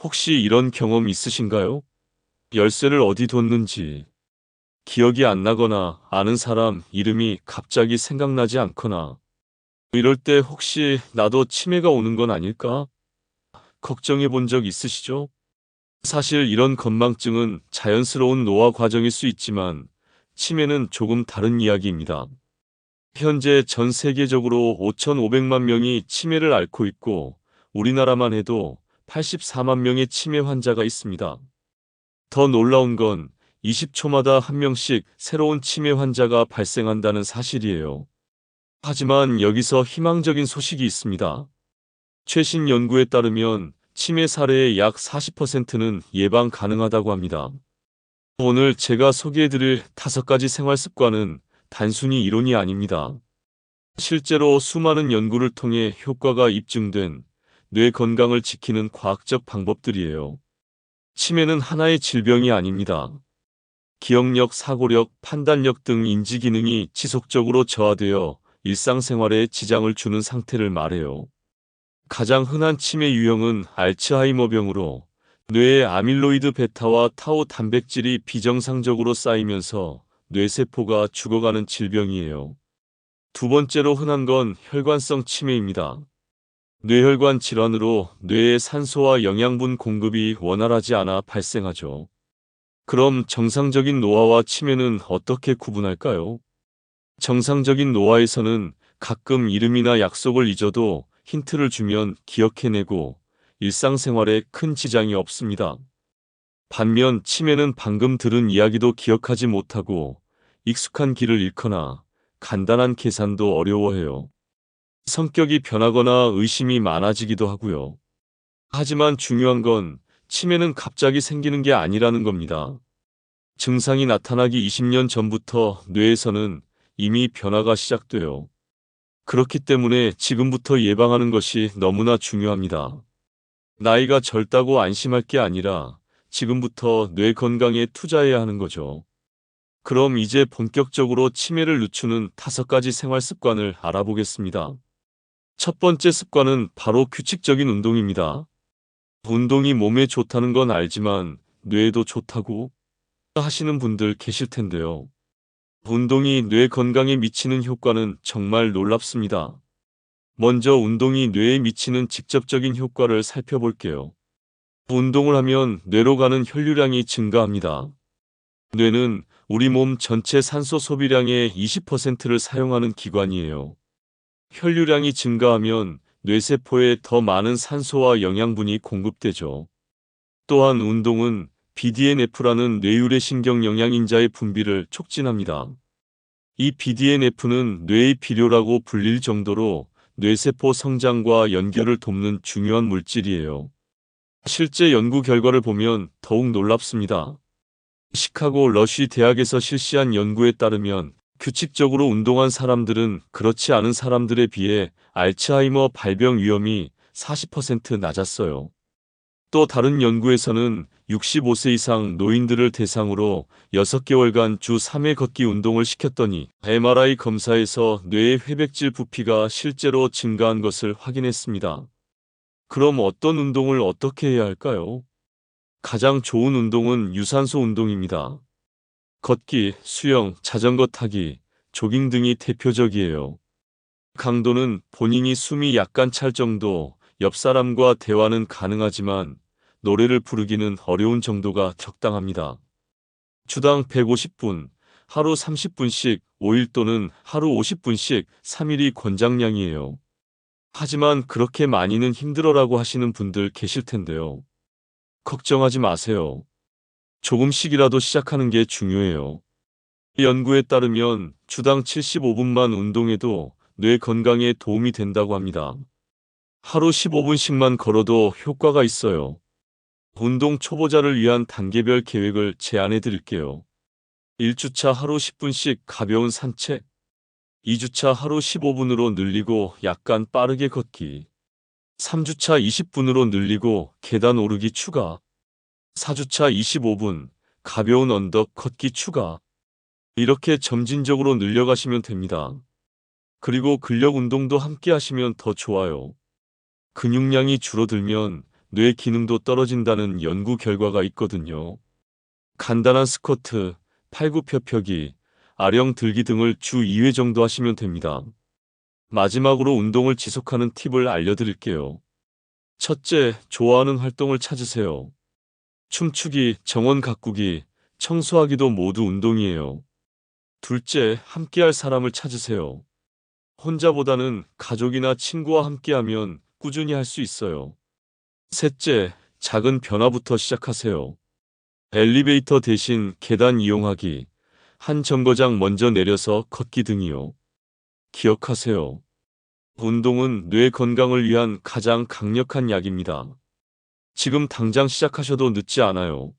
혹시 이런 경험 있으신가요? 열쇠를 어디 뒀는지 기억이 안 나거나 아는 사람 이름이 갑자기 생각나지 않거나 이럴 때 혹시 나도 치매가 오는 건 아닐까? 걱정해 본 적 있으시죠? 사실 이런 건망증은 자연스러운 노화 과정일 수 있지만 치매는 조금 다른 이야기입니다. 현재 전 세계적으로 5,500만 명이 치매를 앓고 있고 우리나라만 해도 84만 명의 치매 환자가 있습니다. 더 놀라운 건 20초마다 한 명씩 새로운 치매 환자가 발생한다는 사실이에요. 하지만 여기서 희망적인 소식이 있습니다. 최신 연구에 따르면 치매 사례의 약 40%는 예방 가능하다고 합니다. 오늘 제가 소개해드릴 5가지 생활 습관은 단순히 이론이 아닙니다. 실제로 수많은 연구를 통해 효과가 입증된 뇌 건강을 지키는 과학적 방법들이에요. 치매는 하나의 질병이 아닙니다. 기억력, 사고력, 판단력 등 인지 기능이 지속적으로 저하되어 일상생활에 지장을 주는 상태를 말해요. 가장 흔한 치매 유형은 알츠하이머병으로 뇌의 아밀로이드 베타와 타우 단백질이 비정상적으로 쌓이면서 뇌세포가 죽어가는 질병이에요. 두 번째로 흔한 건 혈관성 치매입니다. 뇌혈관 질환으로 뇌의 산소와 영양분 공급이 원활하지 않아 발생하죠. 그럼 정상적인 노화와 치매는 어떻게 구분할까요? 정상적인 노화에서는 가끔 이름이나 약속을 잊어도 힌트를 주면 기억해내고 일상생활에 큰 지장이 없습니다. 반면 치매는 방금 들은 이야기도 기억하지 못하고 익숙한 길을 잃거나 간단한 계산도 어려워해요. 성격이 변하거나 의심이 많아지기도 하고요. 하지만 중요한 건 치매는 갑자기 생기는 게 아니라는 겁니다. 증상이 나타나기 20년 전부터 뇌에서는 이미 변화가 시작돼요. 그렇기 때문에 지금부터 예방하는 것이 너무나 중요합니다. 나이가 젊다고 안심할 게 아니라 지금부터 뇌 건강에 투자해야 하는 거죠. 그럼 이제 본격적으로 치매를 늦추는 5가지 생활 습관을 알아보겠습니다. 첫 번째 습관은 바로 규칙적인 운동입니다. 운동이 몸에 좋다는 건 알지만 뇌에도 좋다고 하시는 분들 계실 텐데요. 운동이 뇌 건강에 미치는 효과는 정말 놀랍습니다. 먼저 운동이 뇌에 미치는 직접적인 효과를 살펴볼게요. 운동을 하면 뇌로 가는 혈류량이 증가합니다. 뇌는 우리 몸 전체 산소 소비량의 20%를 사용하는 기관이에요. 혈류량이 증가하면 뇌세포에 더 많은 산소와 영양분이 공급되죠. 또한 운동은 BDNF라는 뇌유래 신경 영양인자의 분비를 촉진합니다. 이 BDNF는 뇌의 비료라고 불릴 정도로 뇌세포 성장과 연결을 돕는 중요한 물질이에요. 실제 연구 결과를 보면 더욱 놀랍습니다. 시카고 러쉬 대학에서 실시한 연구에 따르면 규칙적으로 운동한 사람들은 그렇지 않은 사람들에 비해 알츠하이머 발병 위험이 40% 낮았어요. 또 다른 연구에서는 65세 이상 노인들을 대상으로 6개월간 주 3회 걷기 운동을 시켰더니 MRI 검사에서 뇌의 회백질 부피가 실제로 증가한 것을 확인했습니다. 그럼 어떤 운동을 어떻게 해야 할까요? 가장 좋은 운동은 유산소 운동입니다. 걷기, 수영, 자전거 타기, 조깅 등이 대표적이에요. 강도는 본인이 숨이 약간 찰 정도, 옆 사람과 대화는 가능하지만 노래를 부르기는 어려운 정도가 적당합니다. 주당 150분, 하루 30분씩 5일 또는 하루 50분씩 3일이 권장량이에요. 하지만 그렇게 많이는 힘들어라고 하시는 분들 계실 텐데요. 걱정하지 마세요. 조금씩이라도 시작하는 게 중요해요. 연구에 따르면 주당 75분만 운동해도 뇌 건강에 도움이 된다고 합니다. 하루 15분씩만 걸어도 효과가 있어요. 운동 초보자를 위한 단계별 계획을 제안해 드릴게요. 1주차 하루 10분씩 가벼운 산책, 2주차 하루 15분으로 늘리고 약간 빠르게 걷기, 3주차 20분으로 늘리고 계단 오르기 추가, 4주차 25분, 가벼운 언덕 걷기 추가. 이렇게 점진적으로 늘려가시면 됩니다. 그리고 근력 운동도 함께 하시면 더 좋아요. 근육량이 줄어들면 뇌 기능도 떨어진다는 연구 결과가 있거든요. 간단한 스쿼트, 팔굽혀펴기, 아령 들기 등을 주 2회 정도 하시면 됩니다. 마지막으로 운동을 지속하는 팁을 알려드릴게요. 첫째, 좋아하는 활동을 찾으세요. 춤추기, 정원 가꾸기, 청소하기도 모두 운동이에요. 둘째, 함께할 사람을 찾으세요. 혼자보다는 가족이나 친구와 함께하면 꾸준히 할 수 있어요. 셋째, 작은 변화부터 시작하세요. 엘리베이터 대신 계단 이용하기, 한 정거장 먼저 내려서 걷기 등이요. 기억하세요. 운동은 뇌 건강을 위한 가장 강력한 약입니다. 지금 당장 시작하셔도 늦지 않아요.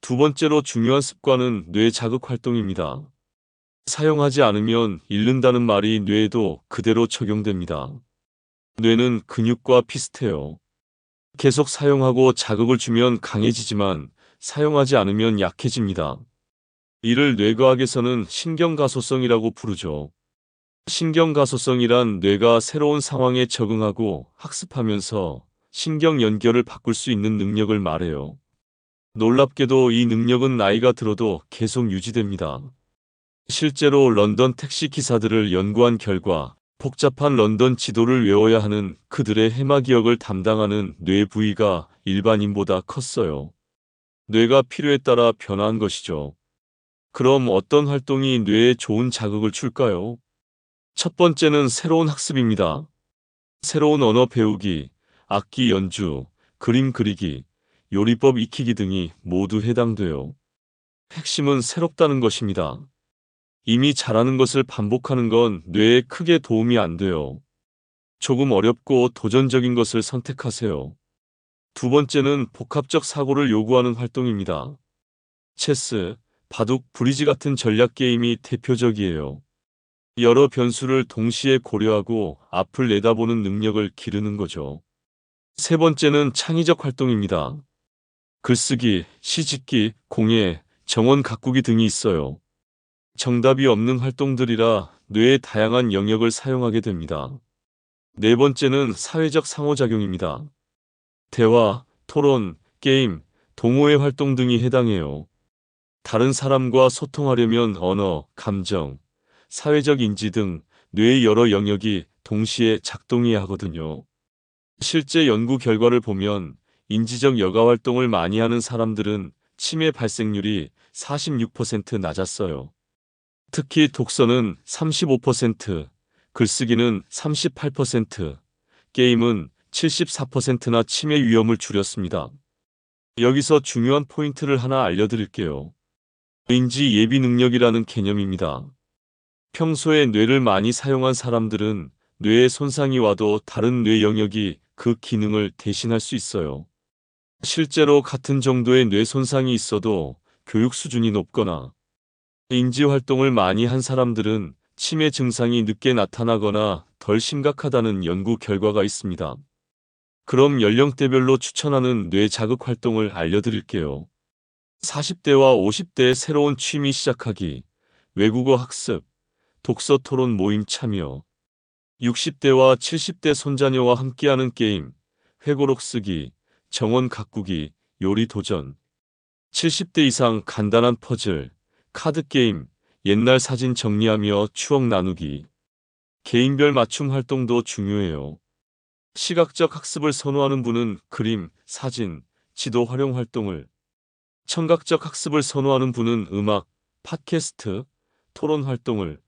두 번째로 중요한 습관은 뇌 자극 활동입니다. 사용하지 않으면 잃는다는 말이 뇌에도 그대로 적용됩니다. 뇌는 근육과 비슷해요. 계속 사용하고 자극을 주면 강해지지만 사용하지 않으면 약해집니다. 이를 뇌과학에서는 신경가소성이라고 부르죠. 신경가소성이란 뇌가 새로운 상황에 적응하고 학습하면서 신경 연결을 바꿀 수 있는 능력을 말해요. 놀랍게도 이 능력은 나이가 들어도 계속 유지됩니다. 실제로 런던 택시 기사들을 연구한 결과 복잡한 런던 지도를 외워야 하는 그들의 해마 기억을 담당하는 뇌 부위가 일반인보다 컸어요. 뇌가 필요에 따라 변화한 것이죠. 그럼 어떤 활동이 뇌에 좋은 자극을 줄까요? 첫 번째는 새로운 학습입니다. 새로운 언어 배우기, 악기 연주, 그림 그리기, 요리법 익히기 등이 모두 해당돼요. 핵심은 새롭다는 것입니다. 이미 잘하는 것을 반복하는 건 뇌에 크게 도움이 안 돼요. 조금 어렵고 도전적인 것을 선택하세요. 두 번째는 복합적 사고를 요구하는 활동입니다. 체스, 바둑, 브리지 같은 전략 게임이 대표적이에요. 여러 변수를 동시에 고려하고 앞을 내다보는 능력을 기르는 거죠. 세 번째는 창의적 활동입니다. 글쓰기, 시짓기, 공예, 정원 가꾸기 등이 있어요. 정답이 없는 활동들이라 뇌의 다양한 영역을 사용하게 됩니다. 네 번째는 사회적 상호작용입니다. 대화, 토론, 게임, 동호회 활동 등이 해당해요. 다른 사람과 소통하려면 언어, 감정, 사회적 인지 등 뇌의 여러 영역이 동시에 작동해야 하거든요. 실제 연구 결과를 보면 인지적 여가 활동을 많이 하는 사람들은 치매 발생률이 46% 낮았어요. 특히 독서는 35%, 글쓰기는 38%, 게임은 74%나 치매 위험을 줄였습니다. 여기서 중요한 포인트를 하나 알려드릴게요. 인지 예비 능력이라는 개념입니다. 평소에 뇌를 많이 사용한 사람들은 뇌에 손상이 와도 다른 뇌 영역이 그 기능을 대신할 수 있어요. 실제로 같은 정도의 뇌 손상이 있어도 교육 수준이 높거나 인지 활동을 많이 한 사람들은 치매 증상이 늦게 나타나거나 덜 심각하다는 연구 결과가 있습니다. 그럼 연령대별로 추천하는 뇌 자극 활동을 알려드릴게요. 40대와 50대의 새로운 취미 시작하기, 외국어 학습, 독서 토론 모임 참여, 60대와 70대 손자녀와 함께하는 게임, 회고록 쓰기, 정원 가꾸기, 요리 도전, 70대 이상 간단한 퍼즐, 카드 게임, 옛날 사진 정리하며 추억 나누기, 개인별 맞춤 활동도 중요해요. 시각적 학습을 선호하는 분은 그림, 사진, 지도 활용 활동을, 청각적 학습을 선호하는 분은 음악, 팟캐스트, 토론 활동을,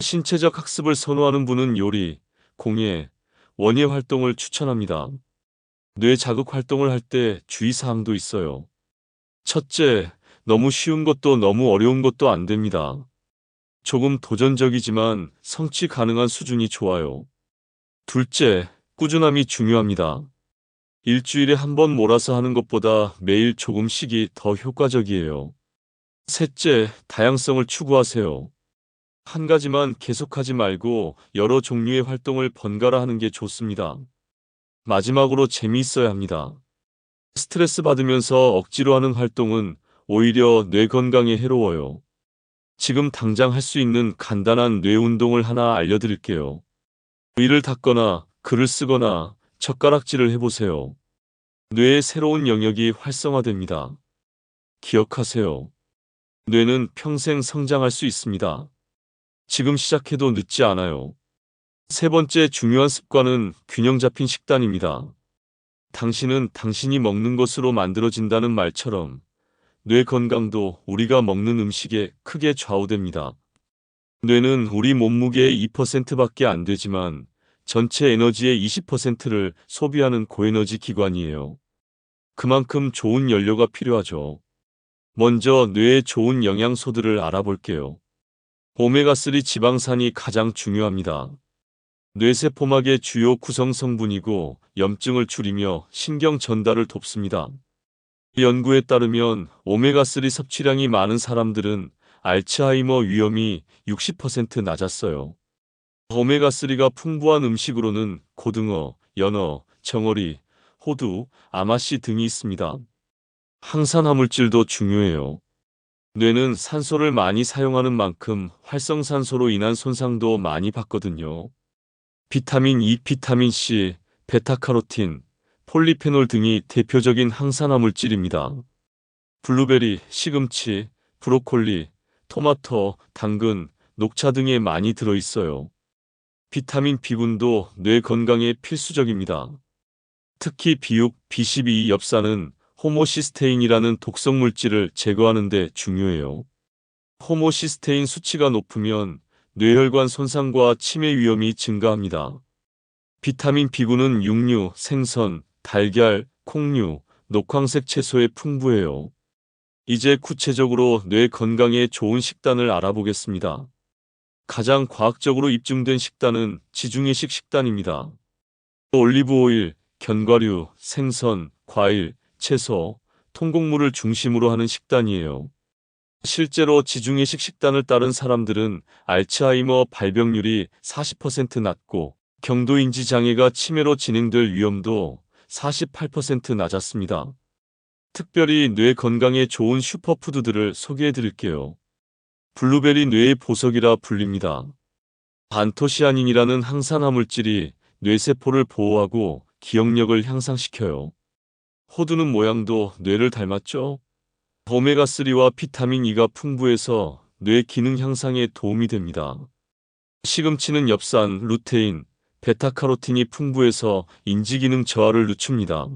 신체적 학습을 선호하는 분은 요리, 공예, 원예 활동을 추천합니다. 뇌 자극 활동을 할 때 주의사항도 있어요. 첫째, 너무 쉬운 것도 너무 어려운 것도 안 됩니다. 조금 도전적이지만 성취 가능한 수준이 좋아요. 둘째, 꾸준함이 중요합니다. 일주일에 한 번 몰아서 하는 것보다 매일 조금씩이 더 효과적이에요. 셋째, 다양성을 추구하세요. 한 가지만 계속하지 말고 여러 종류의 활동을 번갈아 하는 게 좋습니다. 마지막으로 재미있어야 합니다. 스트레스 받으면서 억지로 하는 활동은 오히려 뇌 건강에 해로워요. 지금 당장 할 수 있는 간단한 뇌 운동을 하나 알려드릴게요. 위를 닦거나 글을 쓰거나 젓가락질을 해보세요. 뇌의 새로운 영역이 활성화됩니다. 기억하세요. 뇌는 평생 성장할 수 있습니다. 지금 시작해도 늦지 않아요. 세 번째 중요한 습관은 균형 잡힌 식단입니다. 당신은 당신이 먹는 것으로 만들어진다는 말처럼 뇌 건강도 우리가 먹는 음식에 크게 좌우됩니다. 뇌는 우리 몸무게의 2%밖에 안 되지만 전체 에너지의 20%를 소비하는 고에너지 기관이에요. 그만큼 좋은 연료가 필요하죠. 먼저 뇌에 좋은 영양소들을 알아볼게요. 오메가3 지방산이 가장 중요합니다. 뇌세포막의 주요 구성 성분이고 염증을 줄이며 신경 전달을 돕습니다. 연구에 따르면 오메가3 섭취량이 많은 사람들은 알츠하이머 위험이 60% 낮았어요. 오메가3가 풍부한 음식으로는 고등어, 연어, 정어리, 호두, 아마씨 등이 있습니다. 항산화물질도 중요해요. 뇌는 산소를 많이 사용하는 만큼 활성산소로 인한 손상도 많이 받거든요. 비타민 E, 비타민 C, 베타카로틴, 폴리페놀 등이 대표적인 항산화물질입니다. 블루베리, 시금치, 브로콜리, 토마토, 당근, 녹차 등에 많이 들어있어요. 비타민 B군도 뇌 건강에 필수적입니다. 특히 비육, B12 엽산은 호모시스테인이라는 독성 물질을 제거하는 데 중요해요. 호모시스테인 수치가 높으면 뇌혈관 손상과 치매 위험이 증가합니다. 비타민 B군은 육류, 생선, 달걀, 콩류, 녹황색 채소에 풍부해요. 이제 구체적으로 뇌 건강에 좋은 식단을 알아보겠습니다. 가장 과학적으로 입증된 식단은 지중해식 식단입니다. 올리브 오일, 견과류, 생선, 과일, 채소, 통곡물을 중심으로 하는 식단이에요. 실제로 지중해식 식단을 따른 사람들은 알츠하이머 발병률이 40% 낮고 경도인지 장애가 치매로 진행될 위험도 48% 낮았습니다. 특별히 뇌 건강에 좋은 슈퍼푸드들을 소개해 드릴게요. 블루베리 뇌의 보석이라 불립니다. 안토시아닌이라는 항산화물질이 뇌세포를 보호하고 기억력을 향상시켜요. 호두는 모양도 뇌를 닮았죠? 오메가3와 비타민 E가 풍부해서 뇌 기능 향상에 도움이 됩니다. 시금치는 엽산, 루테인, 베타카로틴이 풍부해서 인지기능 저하를 늦춥니다.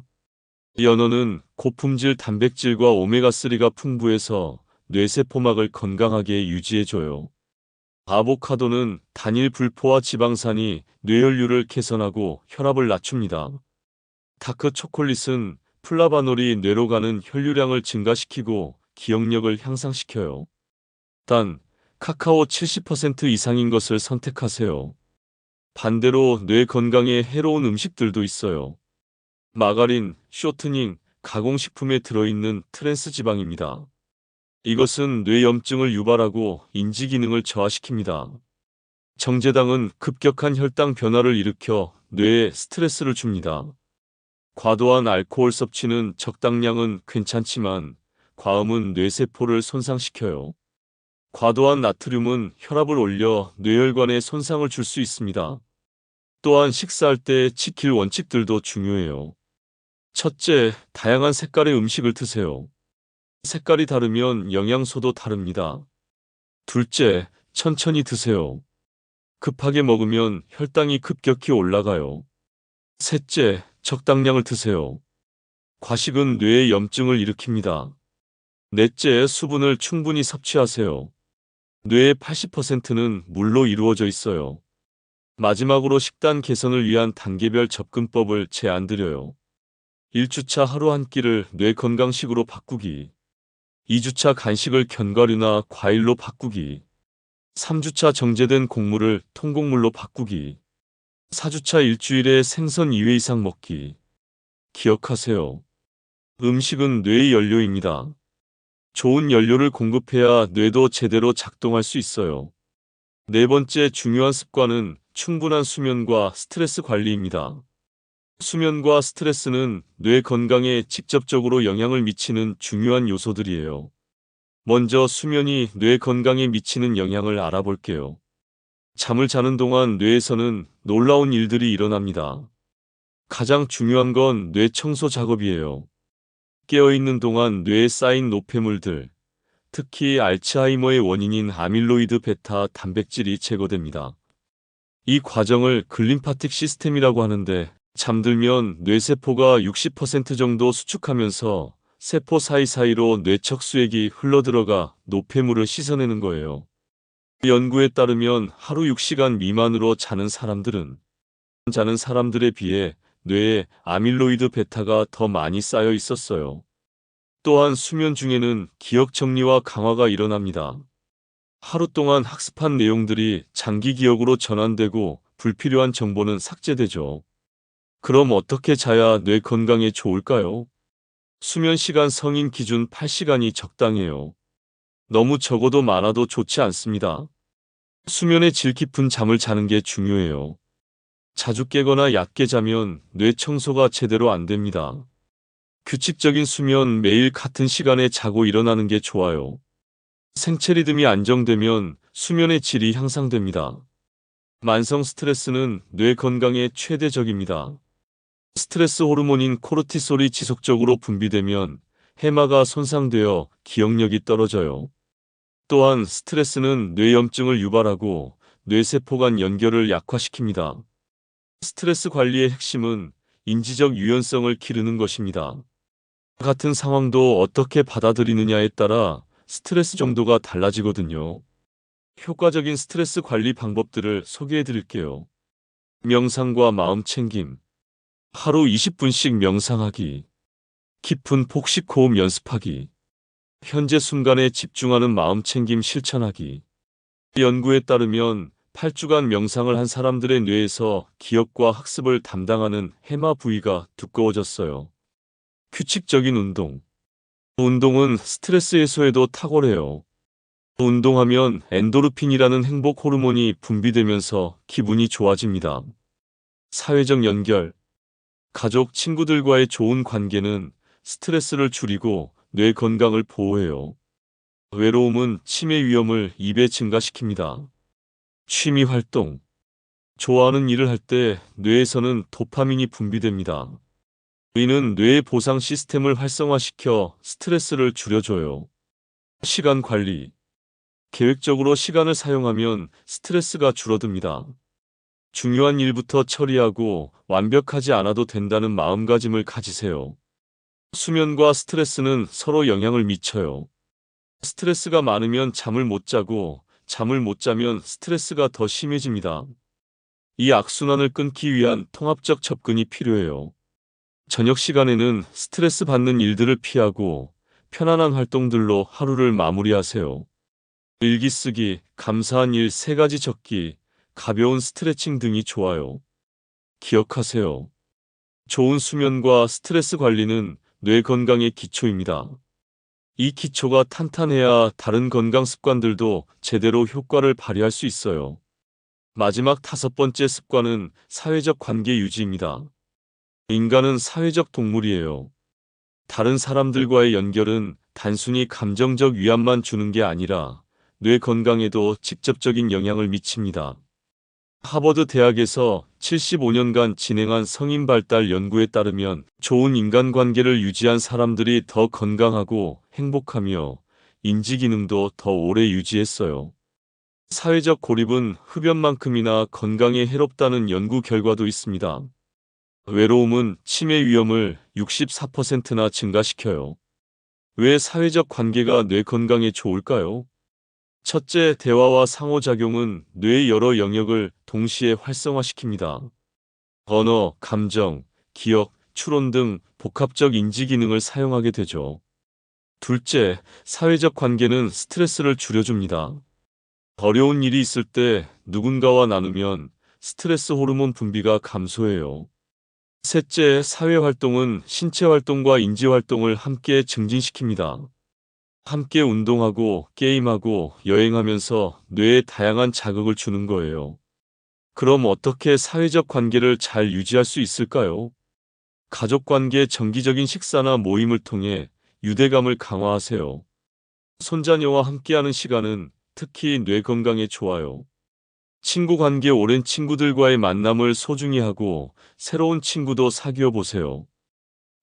연어는 고품질 단백질과 오메가3가 풍부해서 뇌세포막을 건강하게 유지해줘요. 아보카도는 단일 불포화 지방산이 뇌혈류를 개선하고 혈압을 낮춥니다. 다크 초콜릿은 플라바놀이 뇌로 가는 혈류량을 증가시키고 기억력을 향상시켜요. 단, 카카오 70% 이상인 것을 선택하세요. 반대로 뇌 건강에 해로운 음식들도 있어요. 마가린, 쇼트닝, 가공식품에 들어있는 트랜스 지방입니다. 이것은 뇌염증을 유발하고 인지기능을 저하시킵니다. 정제당은 급격한 혈당 변화를 일으켜 뇌에 스트레스를 줍니다. 과도한 알코올 섭취는 적당량은 괜찮지만 과음은 뇌세포를 손상시켜요. 과도한 나트륨은 혈압을 올려 뇌혈관에 손상을 줄 수 있습니다. 또한 식사할 때 지킬 원칙들도 중요해요. 첫째, 다양한 색깔의 음식을 드세요. 색깔이 다르면 영양소도 다릅니다. 둘째, 천천히 드세요. 급하게 먹으면 혈당이 급격히 올라가요. 셋째, 적당량을 드세요. 과식은 뇌에 염증을 일으킵니다. 넷째, 수분을 충분히 섭취하세요. 뇌의 80%는 물로 이루어져 있어요. 마지막으로 식단 개선을 위한 단계별 접근법을 제안드려요. 1주차 하루 한 끼를 뇌 건강식으로 바꾸기. 2주차 간식을 견과류나 과일로 바꾸기. 3주차 정제된 곡물을 통곡물로 바꾸기. 4주차 일주일에 생선 2회 이상 먹기. 기억하세요. 음식은 뇌의 연료입니다. 좋은 연료를 공급해야 뇌도 제대로 작동할 수 있어요. 네 번째 중요한 습관은 충분한 수면과 스트레스 관리입니다. 수면과 스트레스는 뇌 건강에 직접적으로 영향을 미치는 중요한 요소들이에요. 먼저 수면이 뇌 건강에 미치는 영향을 알아볼게요. 잠을 자는 동안 뇌에서는 놀라운 일들이 일어납니다. 가장 중요한 건 뇌 청소 작업이에요. 깨어있는 동안 뇌에 쌓인 노폐물들, 특히 알츠하이머의 원인인 아밀로이드 베타 단백질이 제거됩니다. 이 과정을 글림파틱 시스템이라고 하는데, 잠들면 뇌세포가 60% 정도 수축하면서 세포 사이사이로 뇌척 수액이 흘러들어가 노폐물을 씻어내는 거예요. 연구에 따르면 하루 6시간 미만으로 자는 사람들에 비해 뇌에 아밀로이드 베타가 더 많이 쌓여 있었어요. 또한 수면 중에는 기억 정리와 강화가 일어납니다. 하루 동안 학습한 내용들이 장기 기억으로 전환되고 불필요한 정보는 삭제되죠. 그럼 어떻게 자야 뇌 건강에 좋을까요? 수면 시간 성인 기준 8시간이 적당해요. 너무 적어도 많아도 좋지 않습니다. 수면의 질 깊은 잠을 자는 게 중요해요. 자주 깨거나 얕게 자면 뇌 청소가 제대로 안 됩니다. 규칙적인 수면, 매일 같은 시간에 자고 일어나는 게 좋아요. 생체 리듬이 안정되면 수면의 질이 향상됩니다. 만성 스트레스는 뇌 건강에 최대적입니다. 스트레스 호르몬인 코르티솔이 지속적으로 분비되면 해마가 손상되어 기억력이 떨어져요. 또한 스트레스는 뇌염증을 유발하고 뇌세포 간 연결을 약화시킵니다. 스트레스 관리의 핵심은 인지적 유연성을 기르는 것입니다. 같은 상황도 어떻게 받아들이느냐에 따라 스트레스 정도가 달라지거든요. 효과적인 스트레스 관리 방법들을 소개해 드릴게요. 명상과 마음 챙김. 하루 20분씩 명상하기. 깊은 복식 호흡 연습하기. 현재 순간에 집중하는 마음 챙김 실천하기. 연구에 따르면 8주간 명상을 한 사람들의 뇌에서 기억과 학습을 담당하는 해마 부위가 두꺼워졌어요. 규칙적인 운동. 운동은 스트레스 해소에도 탁월해요. 운동하면 엔도르핀이라는 행복 호르몬이 분비되면서 기분이 좋아집니다. 사회적 연결. 가족, 친구들과의 좋은 관계는 스트레스를 줄이고 뇌 건강을 보호해요. 외로움은 치매 위험을 2배 증가시킵니다. 취미 활동. 좋아하는 일을 할 때 뇌에서는 도파민이 분비됩니다. 이는 뇌의 보상 시스템을 활성화시켜 스트레스를 줄여줘요. 시간 관리. 계획적으로 시간을 사용하면 스트레스가 줄어듭니다. 중요한 일부터 처리하고 완벽하지 않아도 된다는 마음가짐을 가지세요. 수면과 스트레스는 서로 영향을 미쳐요. 스트레스가 많으면 잠을 못 자고 잠을 못 자면 스트레스가 더 심해집니다. 이 악순환을 끊기 위한 통합적 접근이 필요해요. 저녁 시간에는 스트레스 받는 일들을 피하고 편안한 활동들로 하루를 마무리하세요. 일기 쓰기, 감사한 일 3가지 적기, 가벼운 스트레칭 등이 좋아요. 기억하세요. 좋은 수면과 스트레스 관리는 뇌 건강의 기초입니다. 이 기초가 탄탄해야 다른 건강 습관들도 제대로 효과를 발휘할 수 있어요. 마지막 5번째 습관은 사회적 관계 유지입니다. 인간은 사회적 동물이에요. 다른 사람들과의 연결은 단순히 감정적 위안만 주는 게 아니라 뇌 건강에도 직접적인 영향을 미칩니다. 하버드 대학에서 75년간 진행한 성인 발달 연구에 따르면 좋은 인간관계를 유지한 사람들이 더 건강하고 행복하며 인지 기능도 더 오래 유지했어요. 사회적 고립은 흡연만큼이나 건강에 해롭다는 연구 결과도 있습니다. 외로움은 치매 위험을 64%나 증가시켜요. 왜 사회적 관계가 뇌 건강에 좋을까요? 첫째, 대화와 상호작용은 뇌의 여러 영역을 동시에 활성화시킵니다. 언어, 감정, 기억, 추론 등 복합적 인지 기능을 사용하게 되죠. 둘째, 사회적 관계는 스트레스를 줄여줍니다. 어려운 일이 있을 때 누군가와 나누면 스트레스 호르몬 분비가 감소해요. 셋째, 사회활동은 신체활동과 인지활동을 함께 증진시킵니다. 함께 운동하고 게임하고 여행하면서 뇌에 다양한 자극을 주는 거예요. 그럼 어떻게 사회적 관계를 잘 유지할 수 있을까요? 가족관계 정기적인 식사나 모임을 통해 유대감을 강화하세요. 손자녀와 함께하는 시간은 특히 뇌 건강에 좋아요. 친구 관계 오랜 친구들과의 만남을 소중히 하고 새로운 친구도 사귀어 보세요.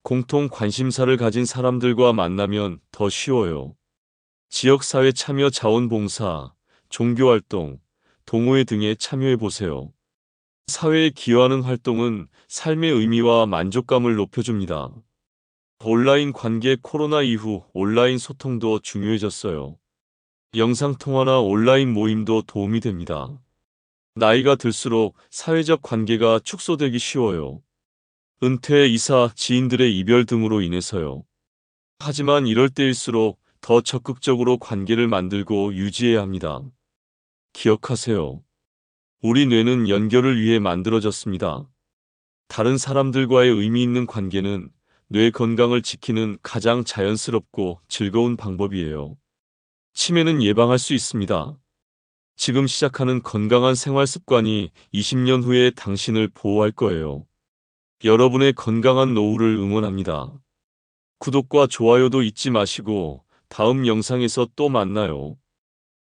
공통 관심사를 가진 사람들과 만나면 더 쉬워요. 지역사회 참여 자원봉사, 종교활동, 동호회 등에 참여해 보세요. 사회에 기여하는 활동은 삶의 의미와 만족감을 높여줍니다. 온라인 관계 코로나 이후 온라인 소통도 중요해졌어요. 영상통화나 온라인 모임도 도움이 됩니다. 나이가 들수록 사회적 관계가 축소되기 쉬워요. 은퇴, 이사, 지인들의 이별 등으로 인해서요. 하지만 이럴 때일수록 더 적극적으로 관계를 만들고 유지해야 합니다. 기억하세요. 우리 뇌는 연결을 위해 만들어졌습니다. 다른 사람들과의 의미 있는 관계는 뇌 건강을 지키는 가장 자연스럽고 즐거운 방법이에요. 치매는 예방할 수 있습니다. 지금 시작하는 건강한 생활 습관이 20년 후에 당신을 보호할 거예요. 여러분의 건강한 노후를 응원합니다. 구독과 좋아요도 잊지 마시고 다음 영상에서 또 만나요.